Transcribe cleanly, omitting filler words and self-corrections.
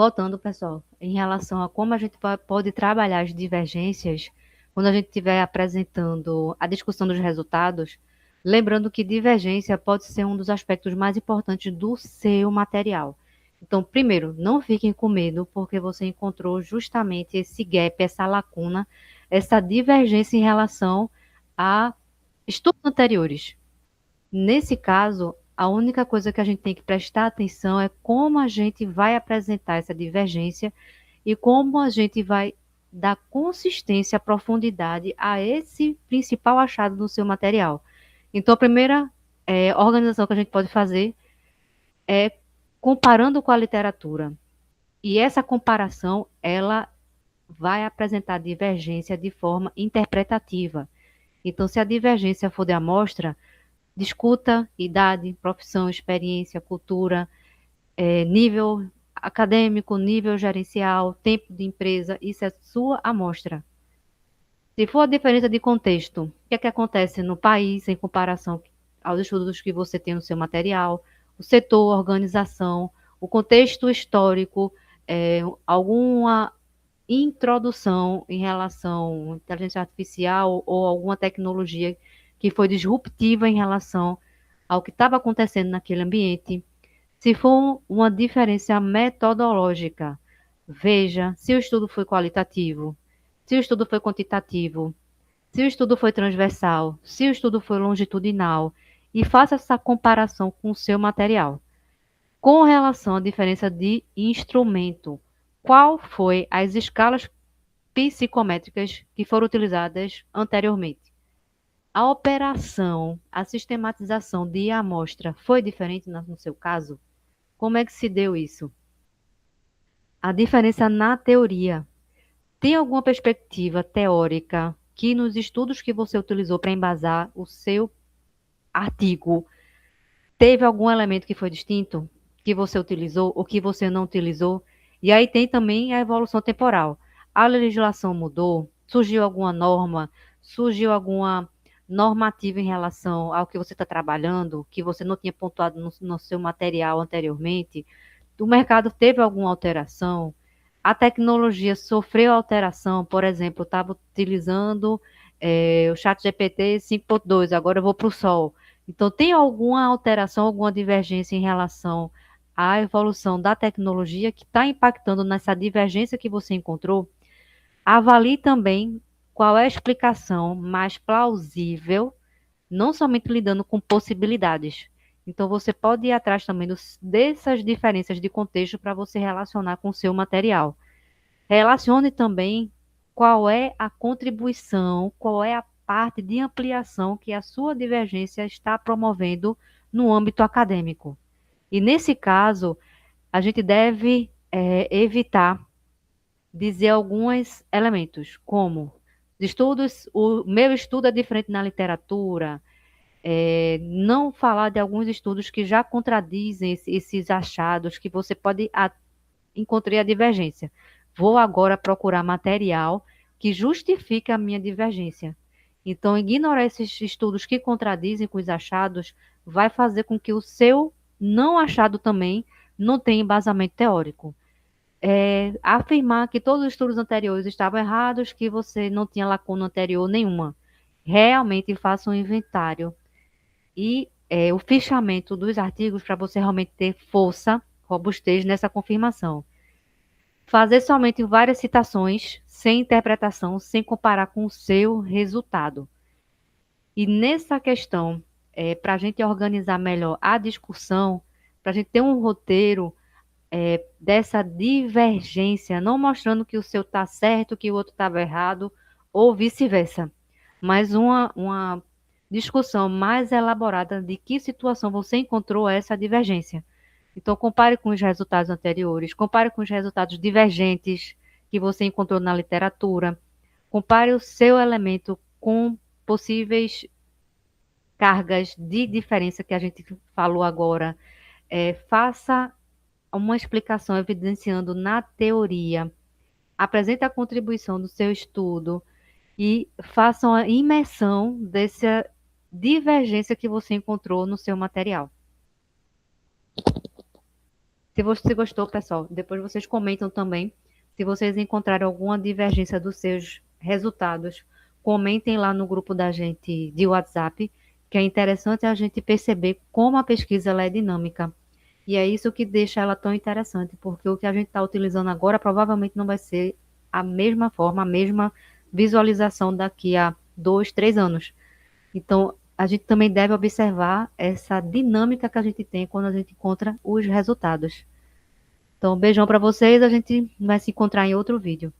Voltando, pessoal, em relação a como a gente pode trabalhar as divergências, quando a gente estiver apresentando a discussão dos resultados, lembrando que divergência pode ser um dos aspectos mais importantes do seu material. Então, primeiro, não fiquem com medo, porque você encontrou justamente esse gap, essa lacuna, essa divergência em relação a estudos anteriores. Nesse caso, a única coisa que a gente tem que prestar atenção é como a gente vai apresentar essa divergência e como a gente vai dar consistência, profundidade a esse principal achado do seu material. Então, a primeira organização que a gente pode fazer é comparando com a literatura. E essa comparação, ela vai apresentar divergência de forma interpretativa. Então, se a divergência for de amostra, discuta idade, profissão, experiência, cultura, nível acadêmico, nível gerencial, tempo de empresa, isso é sua amostra. Se for a diferença de contexto, o que é que acontece no país em comparação aos estudos que você tem no seu material, o setor, a organização, o contexto histórico, alguma introdução em relação à inteligência artificial ou alguma tecnologia que foi disruptiva em relação ao que estava acontecendo naquele ambiente. Se for uma diferença metodológica, veja se o estudo foi qualitativo, se o estudo foi quantitativo, se o estudo foi transversal, se o estudo foi longitudinal, e faça essa comparação com o seu material. Com relação à diferença de instrumento, qual foi as escalas psicométricas que foram utilizadas anteriormente? A operação, a sistematização de amostra foi diferente no seu caso? Como é que se deu isso? A diferença na teoria. Tem alguma perspectiva teórica que nos estudos que você utilizou para embasar o seu artigo teve algum elemento que foi distinto, que você utilizou ou que você não utilizou? E aí tem também a evolução temporal. A legislação mudou, surgiu alguma norma, surgiu alguma normativa em relação ao que você está trabalhando, que você não tinha pontuado no seu material anteriormente. O mercado teve alguma alteração? A tecnologia sofreu alteração, por exemplo, eu estava utilizando o chat GPT 5.2, agora eu vou para o Sol. Então, tem alguma alteração, alguma divergência em relação à evolução da tecnologia que está impactando nessa divergência que você encontrou? Avalie também qual é a explicação mais plausível, não somente lidando com possibilidades. Então, você pode ir atrás também dessas diferenças de contexto para você relacionar com o seu material. Relacione também qual é a contribuição, qual é a parte de ampliação que a sua divergência está promovendo no âmbito acadêmico. E nesse caso, a gente deve evitar dizer alguns elementos, como estudos, o meu estudo é diferente na literatura, não falar de alguns estudos que já contradizem esses achados, que você pode encontrar a divergência. Vou agora procurar material que justifique a minha divergência. Então, ignorar esses estudos que contradizem com os achados vai fazer com que o seu não achado também não tenha embasamento teórico. Afirmar que todos os estudos anteriores estavam errados, que você não tinha lacuna anterior nenhuma. Realmente faça um inventário e o fichamento dos artigos para você realmente ter força, robustez nessa confirmação. Fazer somente várias citações, sem interpretação, sem comparar com o seu resultado. E nessa questão, para a gente organizar melhor a discussão, para a gente ter um roteiro dessa divergência, não mostrando que o seu está certo, que o outro estava errado, ou vice-versa, mas uma discussão mais elaborada de que situação você encontrou essa divergência. Então, compare com os resultados anteriores, compare com os resultados divergentes que você encontrou na literatura, compare o seu elemento com possíveis cargas de diferença que a gente falou agora. Faça uma explicação evidenciando na teoria, apresente a contribuição do seu estudo e faça uma imersão dessa divergência que você encontrou no seu material. Se você gostou, pessoal, depois vocês comentam também. Se vocês encontrarem alguma divergência dos seus resultados, comentem lá no grupo da gente de WhatsApp, que é interessante a gente perceber como a pesquisa ela é dinâmica. E é isso que deixa ela tão interessante, porque o que a gente está utilizando agora provavelmente não vai ser a mesma forma, a mesma visualização daqui a 2, 3 anos. Então, a gente também deve observar essa dinâmica que a gente tem quando a gente encontra os resultados. Então, um beijão para vocês, a gente vai se encontrar em outro vídeo.